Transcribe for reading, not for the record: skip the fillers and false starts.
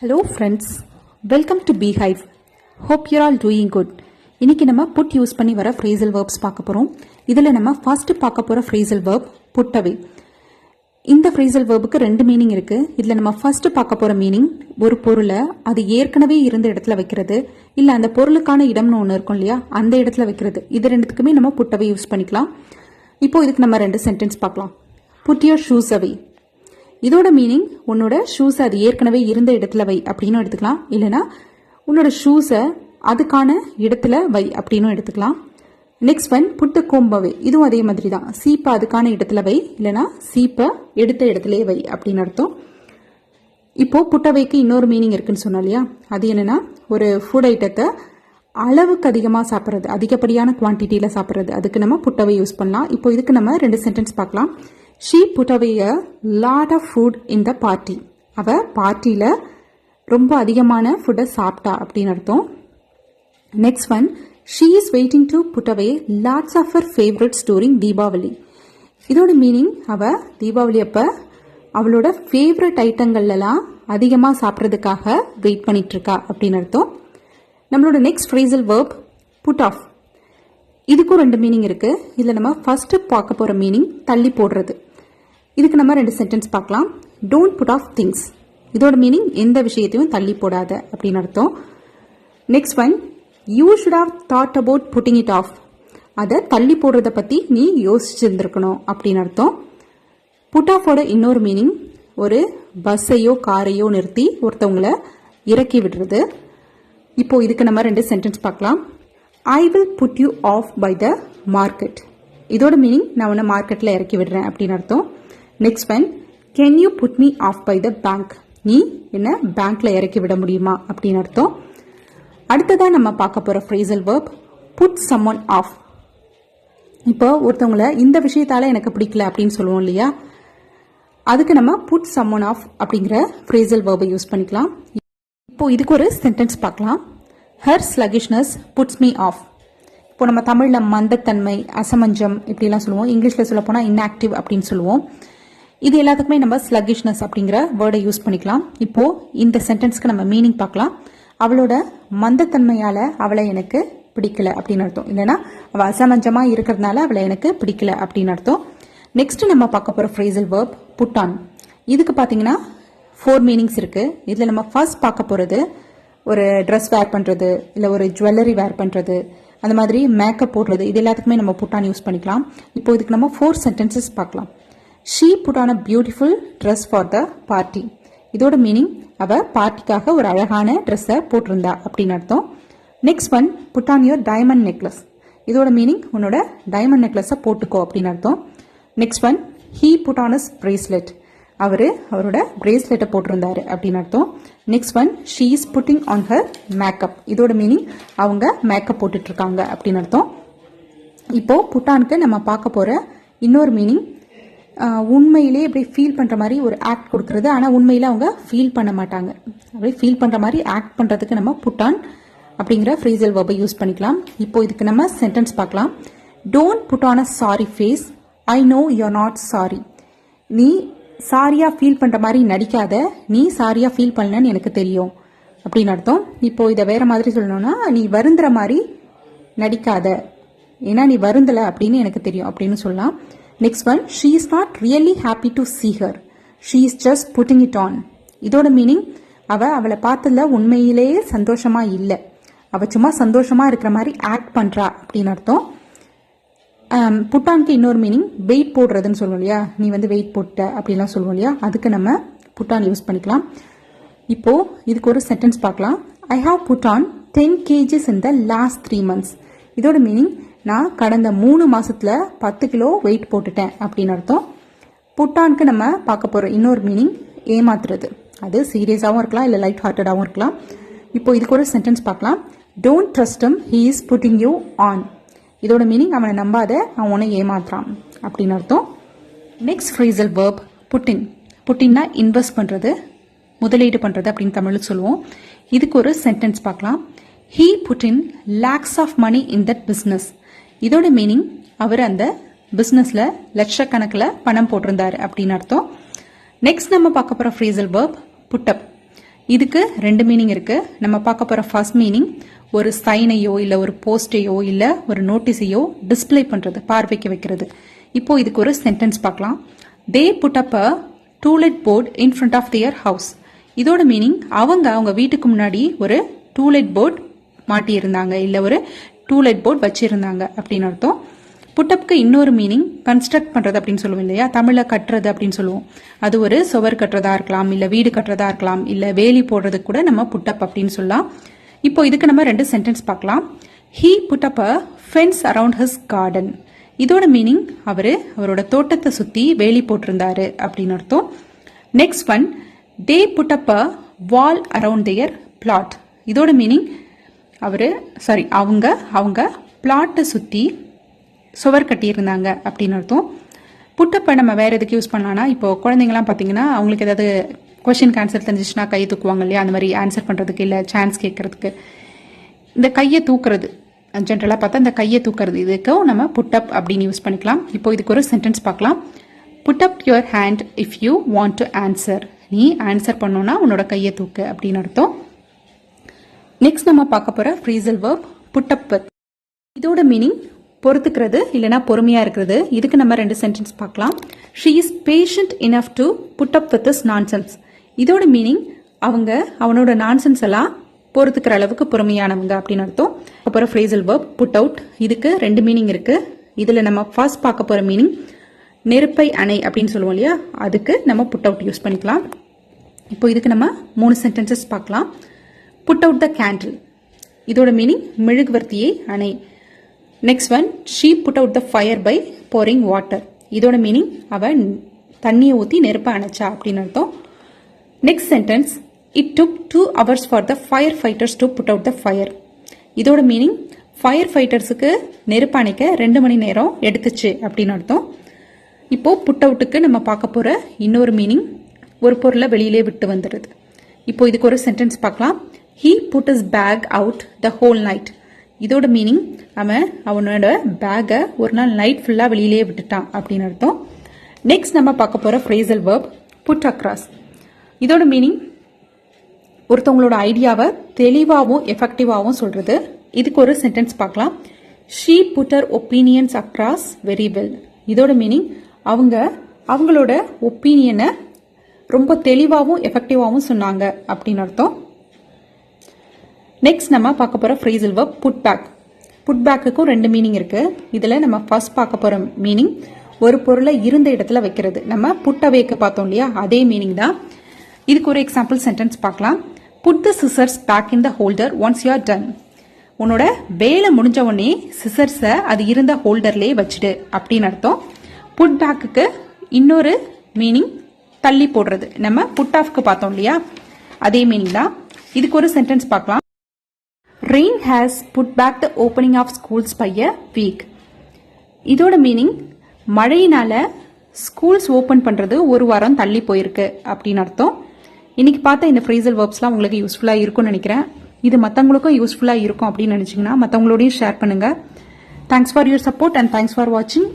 Hello friends, welcome to Beehive. Hope you're all doing good. இன்னைக்கு நம்ம put use பண்ணி வர phrasal verbs பார்க்க போறோம். இதுல நம்ம first பார்க்க போற phrasal verb put away. இந்த phrasal verbக்கு ரெண்டு மீனிங் இருக்கு. இதுல நம்ம first பார்க்க போற மீனிங் ஒரு பொருளை அது ஏற்கனவே இருந்த இடத்துல வைக்கிறது, இல்ல அந்த பொருளுக்கான இடம்னு ஒன்று இருக்கும் இல்லையா, அந்த இடத்துல வைக்கிறது. இது ரெண்டுத்துக்குமே நம்ம put away யூஸ் பண்ணிக்கலாம். இப்போ இதுக்கு நம்ம ரெண்டு சென்டென்ஸ் பார்க்கலாம். Put your shoes away. இதோட மீனிங் உன்னோட ஷூஸை அது ஏற்கனவே இருந்த இடத்துல வை அப்படின்னு எடுத்துக்கலாம், இல்லைனா உன்னோட ஷூஸை அதுக்கான இடத்துல வை அப்படின்னு எடுத்துக்கலாம். Next one put the comb away. இதுவும் அதே மாதிரி தான், சீப்பை அதுக்கான இடத்துல வை, இல்லைனா சீப்பை எடுத்த இடத்துலயே வை அப்படின்னு அர்த்தம். இப்போ புட்டவைக்கு இன்னொரு மீனிங் இருக்குன்னு சொன்னோம் இல்லையா, அது என்னன்னா ஒரு ஃபுட் ஐட்டத்தை அளவுக்கு அதிகமாக சாப்பிட்றது, அதிகப்படியான குவான்டிட்டியில் சாப்பிட்றது, அதுக்கு நம்ம புட்டவை யூஸ் பண்ணலாம். இப்போ இதுக்கு நம்ம ரெண்டு சென்டென்ஸ் பார்க்கலாம். She put away a lot of food in the party. அவ பார்ட்டியில் ரொம்ப அதிகமான ஃபுட்டை சாப்பிட்டா அப்படின்னு அர்த்தம். Next one, she is waiting to put away lots of her favorites during Deepavali. இதோட மீனிங் அவ தீபாவளி அப்போ அவளோட ஃபேவரட் ஐட்டங்கள்லாம் அதிகமாக சாப்பிட்றதுக்காக வெயிட் பண்ணிட்டு இருக்கா அப்படின்னு அர்த்தம். நம்மளோட next phrasal verb put off. இதுக்கும் ரெண்டு மீனிங் இருக்கு. இதில் நம்ம ஃபர்ஸ்ட் பார்க்க போகிற மீனிங் தள்ளி போடுறது. இதுக்கு நம்ம ரெண்டு சென்டென்ஸ் பார்க்கலாம். Don't put off things. இதோட மீனிங் எந்த விஷயத்தையும் தள்ளி போடாத அப்படின்னு அர்த்தம். Next one, you should have thought about putting it off. அதை தள்ளி போடுறத பற்றி நீ யோசிச்சிருந்துருக்கணும் அப்படின்னு அர்த்தம். புட் ஆஃபோட இன்னொரு மீனிங் ஒரு பஸ்ஸையோ காரையோ நிறுத்தி ஒருத்தவங்களை இறக்கி விடுறது. இப்போ இதுக்கு நம்ம ரெண்டு சென்டென்ஸ் பார்க்கலாம். I will put you off by the market. இதோட மீனிங் நான் உன்னை மார்க்கெட்டில் இறக்கி விடுறேன் அப்படின்னு அர்த்தம். Next one, can you put me off by the bank. நீ என்ன பேங்க்ல இறக்கி விட முடியுமா அப்படின்னு அர்த்தம். அடுத்ததான் நம்ம பார்க்க போற phrasal verb put someone off. இப்போ ஒருத்தவங்களை இந்த விஷயத்தால எனக்கு பிடிக்கல அப்படின்னு சொல்லுவோம் இல்லையா, அதுக்கு நம்ம put someone off அப்படிங்கிற phrasal verb யூஸ் பண்ணிக்கலாம். இப்போ இதுக்கு ஒரு சென்டென்ஸ் பார்க்கலாம். her sluggishness puts me off. இப்போ நம்ம தமிழில் மந்தத்தன்மை, அசமஞ்சம் இப்படிலாம் சொல்லுவோம். இங்கிலீஷில் சொல்ல போனால் inactive அப்படின்னு சொல்லுவோம். இது எல்லாத்துக்குமே நம்ம ஸ்லகிஷ்னஸ் அப்படிங்கிற வேர்டை யூஸ் பண்ணிக்கலாம். இப்போ இந்த சென்டென்ஸ்க்கு நம்ம மீனிங் பார்க்கலாம். அவளோட மந்தத்தன்மையால அவளை எனக்கு பிடிக்கல அப்படின்னு அர்த்தம், இல்லைன்னா அவள் அசமஞ்சமா இருக்கிறதுனால அவளை எனக்கு பிடிக்கல அப்படின்னு அர்த்தம். நெக்ஸ்ட் நம்ம பார்க்க போற phrasal verb put on. இதுக்கு பார்த்தீங்கன்னா 4 மீனிங்ஸ் இருக்கு. இதில் நம்ம ஃபர்ஸ்ட் பார்க்க போறது ஒரு ட்ரெஸ் வேர் பண்றது, இல்லை ஒரு ஜுவல்லரி வேர் பண்றது, அந்த மாதிரி மேக்கப் போடுறது, இது எல்லாத்துக்குமே நம்ம put on யூஸ் பண்ணிக்கலாம். இப்போ இதுக்கு நம்ம 4 சென்டென்சஸ் பார்க்கலாம். She put on a beautiful dress for the party. இதோட மீனிங் அவ பார்ட்டிக்காக ஒரு அழகான ட்ரெஸ்ஸை போட்டிருந்தா அப்படின்னு அர்த்தம். Next one, put on your diamond necklace. இதோட மீனிங் உன்னோட டைமண்ட் நெக்லஸை போட்டுக்கோ அப்படின்னு அர்த்தம். Next one, he put on his bracelet. அவரோட பிரேஸ்லெட்டை போட்டிருந்தாரு அப்படின்னு அர்த்தம். Next one, she is putting on her makeup. இதோட மீனிங் அவங்க மேக்கப் போட்டுட்டு இருக்காங்க அப்படின்னு அர்த்தம். இப்போ புட்டானுக்கு நம்ம பார்க்க போற இன்னொரு மீனிங் உண்மையிலே இப்படி ஃபீல் பண்ணுற மாதிரி ஒரு ஆக்ட் கொடுக்கறது, ஆனால் உண்மையில் அவங்க ஃபீல் பண்ண மாட்டாங்க. அப்படி ஃபீல் பண்ணுற மாதிரி ஆக்ட் பண்ணுறதுக்கு நம்ம புட் ஆன் அப்படிங்கிற phrasal verb யூஸ் பண்ணிக்கலாம். இப்போ இதுக்கு நம்ம சென்டென்ஸ் பார்க்கலாம். Don't put on a sorry face. I know you're not sorry. நீ சாரியாக ஃபீல் பண்ணுற மாதிரி நடிக்காத, நீ சாரியாக ஃபீல் பண்ணலன்னு எனக்கு தெரியும் அப்படின்னு அர்த்தம். இப்போ இதை வேற மாதிரி சொல்லணும்னா, நீ வருந்துற மாதிரி நடிக்காத, ஏன்னா நீ வருந்தலை அப்படின்னு எனக்கு தெரியும் அப்படின்னு சொல்லலாம். Next one, she is not really happy to see her. She is just putting it on. இதோட மீனிங் அவளை பார்த்ததுல உண்மையிலேயே சந்தோஷமா இல்லை, அவ சும்மா சந்தோஷமா இருக்கிற மாதிரி ஆக்ட் பண்றா அப்படின்னு அர்த்தம். புட்டானுக்கு இன்னொரு மீனிங் வெயிட் போடுறதுன்னு சொல்லுவோம் இல்லையா, நீ வெயிட் போட்ட அப்படின்லாம் சொல்லுவோம் இல்லையா, அதுக்கு நம்ம புட்டான் யூஸ் பண்ணிக்கலாம். இப்போ இதுக்கு ஒரு சென்டென்ஸ் பார்க்கலாம். I have put on 10 kgs in the last 3 months. இதோட மீனிங் நான் கடந்த 3 மாசத்துல 10 கிலோ வெயிட் போட்டுட்டேன் அப்படின்னு அர்த்தம். புட்டானுக்கு நம்ம பார்க்க போற இன்னொரு மீனிங் ஏமாத்துறது. அது சீரியஸாகவும் இருக்கலாம், இல்லை லைட் ஹார்ட்டடாகவும் இருக்கலாம். இப்போ இதுக்கு ஒரு சென்டென்ஸ் பார்க்கலாம். Don't trust him, he is putting you on. இதோட மீனிங் அவனை நம்பாத, அவன் உன்னை ஏமாத்துறான் அப்படின்னு அர்த்தம். Next phrasal verb put in. put inனா இன்வெஸ்ட் பண்றது, முதலீடு பண்றது அப்படின்னு தமிழில் சொல்லுவோம். இதுக்கு ஒரு சென்டென்ஸ் பார்க்கலாம். he put in lakhs of money in that business. இதோட மீனிங் அவர் அந்த பிஸ்னஸ்ல லட்சக்கணக்கில் பணம் போட்டிருந்தாரு அப்படின்னு அர்த்தம். நெக்ஸ்ட் நம்ம பார்க்க போற phrasal verb put up. இதுக்கு ரெண்டு மீனிங் இருக்கு. நம்ம பார்க்க போற ஃபர்ஸ்ட் மீனிங் ஒரு சைனையோ இல்ல ஒரு போஸ்டையோ இல்ல ஒரு நோட்டீஸையோ டிஸ்பிளே பண்றது, பார்வைக்கு வைக்கிறது. இப்போ இதுக்கு ஒரு சென்டென்ஸ் பார்க்கலாம். They put up a to let board in front of their house. இதோட மீனிங் அவங்க வீட்டுக்கு முன்னாடி ஒரு டூலெட் போர்ட் மாட்டியிருந்தாங்க இல்ல ஒரு டூலெட் போர்ட் வச்சிருந்தாங்க அப்படின்னு அர்த்தம். புட்டப்க்கு இன்னொரு மீனிங் கன்ஸ்ட்ரக்ட் பண்றது அப்படின்னு சொல்லுவோம் இல்லையா, தமிழ்ல கட்டுறது அப்படின்னு சொல்லுவோம். அது ஒரு சுவர் கட்டுறதா இருக்கலாம், இல்ல வீடு கட்டுறதா இருக்கலாம், இல்ல வேலி போடுறதுக்கு கூட நம்ம புட்டப் அப்படின்னு சொல்லலாம். இப்போ இதுக்கு நம்ம ரெண்டு சென்டென்ஸ் பார்க்கலாம். He put up a fence around his garden. இதோட மீனிங் அவரோட தோட்டத்தை சுத்தி வேலி போட்டிருந்தாரு அப்படின்னு அர்த்தம். Next one, they put up a wall around their plot. இதோட மீனிங் அவங்க பிளாட்டை சுத்தி சுவர் கட்டியிருந்தாங்க அப்படின்னு அர்த்தம். புட்டப்பை நம்ம வேற எதுக்கு யூஸ் பண்ணலாம்னா, இப்போ குழந்தைங்கலாம் பார்த்தீங்கன்னா அவங்களுக்கு ஏதாவது கொஸ்டினுக்கு ஆன்சர் தெரிஞ்சிச்சுன்னா கையை தூக்குவாங்க இல்லையா, அந்த மாதிரி ஆன்சர் பண்ணுறதுக்கு இல்லை சான்ஸ் கேட்கறதுக்கு இந்த கையை தூக்குறது, ஜென்ரலாக பார்த்தா இந்த கையை தூக்குறது, இதுக்கும் நம்ம புட்டப் அப்படின்னு யூஸ் பண்ணிக்கலாம். இப்போ இதுக்கு ஒரு சென்டென்ஸ் பார்க்கலாம். Put up your hand if you want to answer. நீ ஆன்சர் பண்ணோன்னா உன்னோட கையை தூக்கு அப்படின்னு அர்த்தம். நெக்ஸ்ட் நம்ம பார்க்க போற phrasal verb put up with. இதோட மீனிங் பொறுத்துக்கிறது இல்லைனா பொறுமையா இருக்கிறது. இதுக்கு நம்ம ரெண்டு சென்டென்ஸ் பார்க்கலாம். She is patient enough to put up with this nonsense. இதோட மீனிங் அவனோட நான்சென்ஸ் எல்லாம் பொறுத்துக்கிற அளவுக்கு பொறுமையானவங்க அப்படின்னு அர்த்தம். அப்புறம் ஃப்ரேசல் வெர்ப் புட் அவுட். இதுக்கு ரெண்டு மீனிங் இருக்கு. இதுல நம்ம ஃபர்ஸ்ட் பார்க்க போற மீனிங் நெருப்பை அணை அப்படின்னு சொல்லுவோம் இல்லையா, அதுக்கு நம்ம புட் அவுட் யூஸ் பண்ணிக்கலாம். இப்போ இதுக்கு நம்ம மூணு சென்டென்சஸ் பார்க்கலாம். Put out the candle. இதோட மீனிங் மெழுகுவர்த்தியை அணை. Next one, she put out the fire by pouring water. இதோட மீனிங் அவன் தண்ணியை ஊற்றி நெருப்பை அணைச்சா அப்படின்னு அர்த்தம். Next sentence, it took 2 hours for the firefighters to put out the fire. இதோட மீனிங் ஃபயர் ஃபைட்டர்ஸுக்கு நெருப்பு அணைக்க 2 மணி நேரம் எடுத்துச்சு அப்படின்னு அர்த்தம். இப்போ புட் அவுட்டுக்கு நம்ம பார்க்க போற இன்னொரு மீனிங் ஒரு பொருளை வெளியிலே விட்டு வந்துடுது. இப்போ இதுக்கு ஒரு சென்டென்ஸ் பார்க்கலாம். He put his bag out the whole night. இதோட மீனிங் அவனோட பேக்கை ஒரு நாள் நைட் ஃபுல்லா வெளியிலே விட்டுட்டான் அப்படின்னு அர்த்தம். நெக்ஸ்ட் நம்ம பார்க்க போற ஃப்ரேசல் வெர்ப் புட் அக்ராஸ். இதோட மீனிங் ஒருத்தவங்களோட ஐடியாவை தெளிவாகவும் எஃபெக்டிவாகவும் சொல்றது. இதுக்கு ஒரு சென்டென்ஸ் பார்க்கலாம். She put her opinions across very well. இதோட மீனிங் அவங்களோட ஒப்பீனியனை ரொம்ப தெளிவாகவும் எஃபெக்டிவாகவும் சொன்னாங்க அப்படின்னு அர்த்தம். நெக்ஸ்ட் நம்ம பார்க்க போற phrasal verb put back. Put பேக்குக்கும் ரெண்டு மீனிங் இருக்கு. இதுல நம்ம ஃபர்ஸ்ட் பார்க்க போற மீனிங் ஒரு பொருளை இருந்த இடத்துல வைக்கிறது. நம்ம புட் அவேக்கு பார்த்தோம் இல்லையா, அதே மீனிங் தான். இதுக்கு ஒரு எக்ஸாம்பிள் சென்டென்ஸ் பார்க்கலாம். Put the scissors back in the holder once you are done. உன்னோட வேலை முடிஞ்ச உடனே சிசர்ஸை அது இருந்த ஹோல்டர்லேயே வச்சுடு அப்படின்னு அர்த்தம். புட் பேக்குக்கு இன்னொரு மீனிங் தள்ளி போடுறது. நம்ம புட் ஆஃப்க்கு பார்த்தோம் இல்லையா, அதே மீனிங் தான். இதுக்கு ஒரு சென்டென்ஸ் பார்க்கலாம். Rain has put back the opening of schools by a week. இதோட மீனிங் மழையினால ஸ்கூல்ஸ் ஓபன் பண்றது ஒரு வாரம் தள்ளி போயிருக்கு அப்படின்னு அர்த்தம். இன்னைக்கு பார்த்த இந்த ஃப்ரேசல் வெர்ப்ஸ்லாம் உங்களுக்கு யூஸ்ஃபுல்லா இருக்கும்னு நினைக்கிறேன். இது மற்றவங்களுக்கும் யூஸ்ஃபுல்லா இருக்கும் அப்படின்னு நினைச்சீங்கன்னா மற்றவங்களோடையும் ஷேர் பண்ணுங்க. Thanks for your support and thanks for வாட்சிங்.